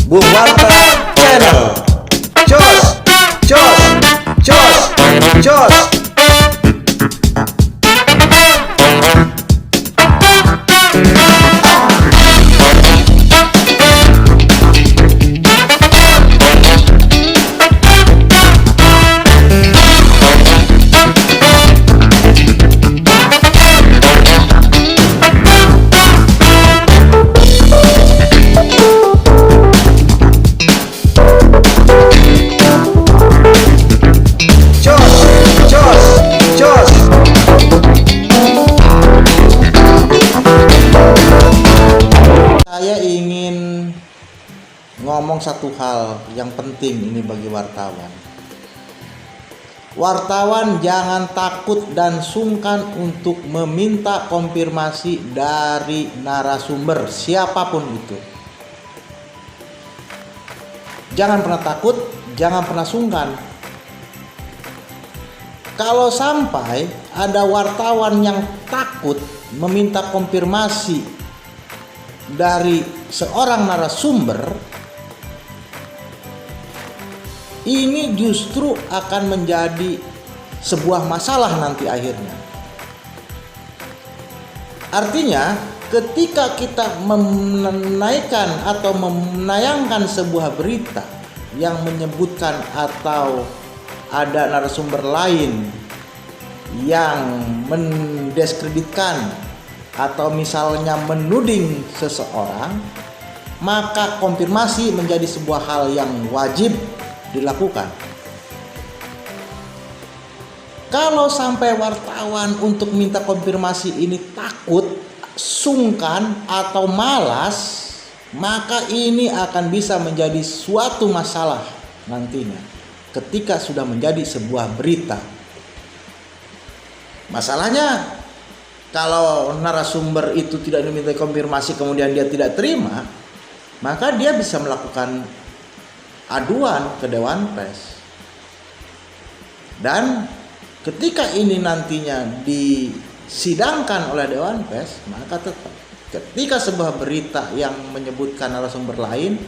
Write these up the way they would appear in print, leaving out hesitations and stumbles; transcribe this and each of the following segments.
Bung Warta Channel. Jos, jos, jos, jos. Saya ingin ngomong satu hal yang penting ini bagi wartawan. Wartawan jangan takut dan sungkan untuk meminta konfirmasi dari narasumber siapapun itu. Jangan pernah takut, jangan pernah sungkan. Kalau sampai ada wartawan yang takut meminta konfirmasi dari seorang narasumber, ini justru akan menjadi sebuah masalah nanti akhirnya. Artinya, ketika kita menaikkan atau menayangkan sebuah berita yang menyebutkan atau ada narasumber lain yang mendiskreditkan atau misalnya menuding seseorang, maka konfirmasi menjadi sebuah hal yang wajib dilakukan. Kalau sampai wartawan untuk minta konfirmasi ini takut, sungkan atau malas, maka ini akan bisa menjadi suatu masalah nantinya ketika sudah menjadi sebuah berita. Masalahnya, kalau narasumber itu tidak diminta konfirmasi kemudian dia tidak terima, maka dia bisa melakukan aduan ke Dewan Pers. Dan ketika ini nantinya disidangkan oleh Dewan Pers, maka tetap ketika sebuah berita yang menyebutkan narasumber lain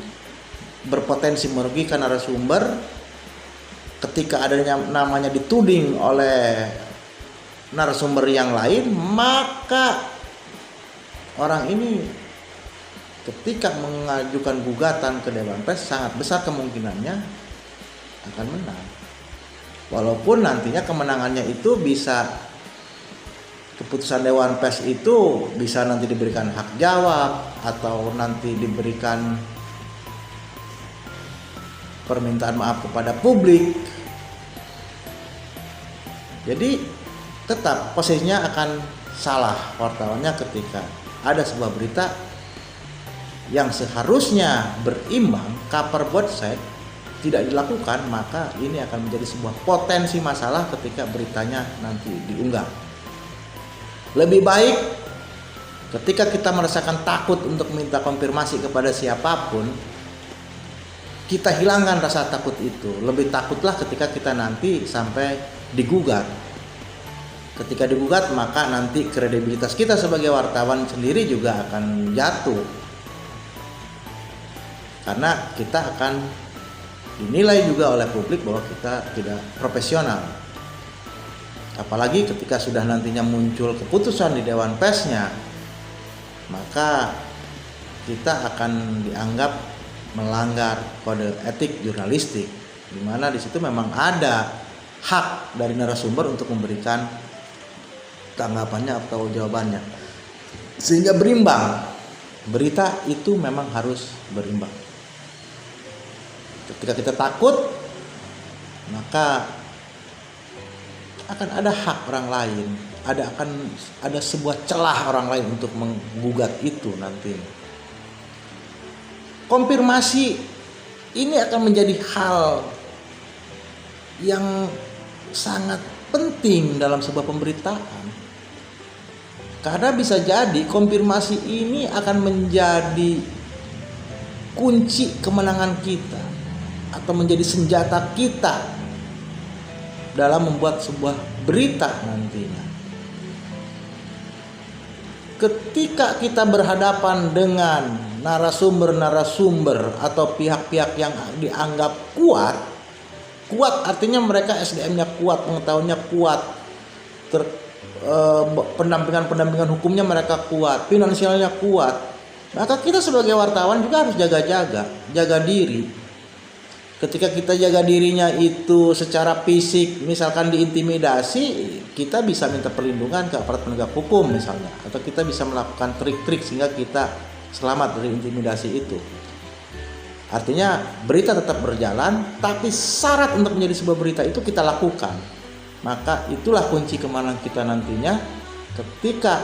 berpotensi merugikan narasumber, ketika adanya namanya dituding oleh narasumber yang lain, maka orang ini ketika mengajukan gugatan ke Dewan Pers sangat besar kemungkinannya akan menang. Walaupun nantinya kemenangannya itu bisa, keputusan Dewan Pers itu bisa nanti diberikan hak jawab atau nanti diberikan permintaan maaf kepada publik. Jadi tetap posisinya akan salah wartawannya ketika ada sebuah berita yang seharusnya berimbang, cover both side, tidak dilakukan, maka ini akan menjadi sebuah potensi masalah ketika beritanya nanti diunggah. Lebih baik ketika kita merasakan takut untuk minta konfirmasi kepada siapapun, kita hilangkan rasa takut itu. Lebih takutlah ketika kita nanti sampai digugat. Ketika digugat, maka nanti kredibilitas kita sebagai wartawan sendiri juga akan jatuh. Karena kita akan dinilai juga oleh publik bahwa kita tidak profesional. Apalagi ketika sudah nantinya muncul keputusan di Dewan Persnya, maka kita akan dianggap melanggar kode etik jurnalistik, di mana di situ memang ada hak dari narasumber untuk memberikan tanggapannya atau jawabannya, sehingga berimbang. Berita itu memang harus berimbang. Ketika kita takut, maka akan ada hak orang lain, akan ada sebuah celah orang lain untuk menggugat itu nanti. Konfirmasi ini akan menjadi hal yang sangat penting dalam sebuah pemberitaan. Karena bisa jadi konfirmasi ini akan menjadi kunci kemenangan kita atau menjadi senjata kita dalam membuat sebuah berita nantinya. ketika kita berhadapan dengan narasumber-narasumber atau pihak-pihak yang dianggap kuat artinya mereka SDM-nya kuat, pengetahuannya kuat, pendampingan hukumnya mereka kuat, finansialnya kuat, maka kita sebagai wartawan juga harus jaga diri. Ketika kita jaga dirinya itu secara fisik, misalkan diintimidasi, kita bisa minta perlindungan ke aparat penegak hukum misalnya, atau kita bisa melakukan trik-trik sehingga kita selamat dari intimidasi itu. Artinya berita tetap berjalan, tapi syarat untuk menjadi sebuah berita itu kita lakukan. Maka itulah kunci kemenangan kita nantinya, ketika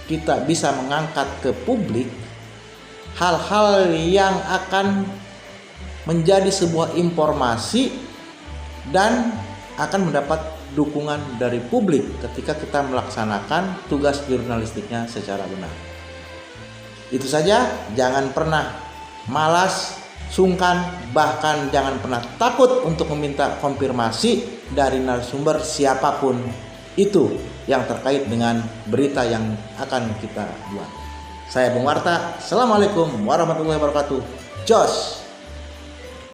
kita bisa mengangkat ke publik hal-hal yang akan menjadi sebuah informasi dan akan mendapat dukungan dari publik ketika kita melaksanakan tugas jurnalistiknya secara benar. Itu saja, jangan pernah malas, sungkan, bahkan jangan pernah takut untuk meminta konfirmasi dari narasumber siapapun itu yang terkait dengan berita yang akan kita buat. Saya Bung Warta, Assalamualaikum warahmatullahi wabarakatuh. Jos!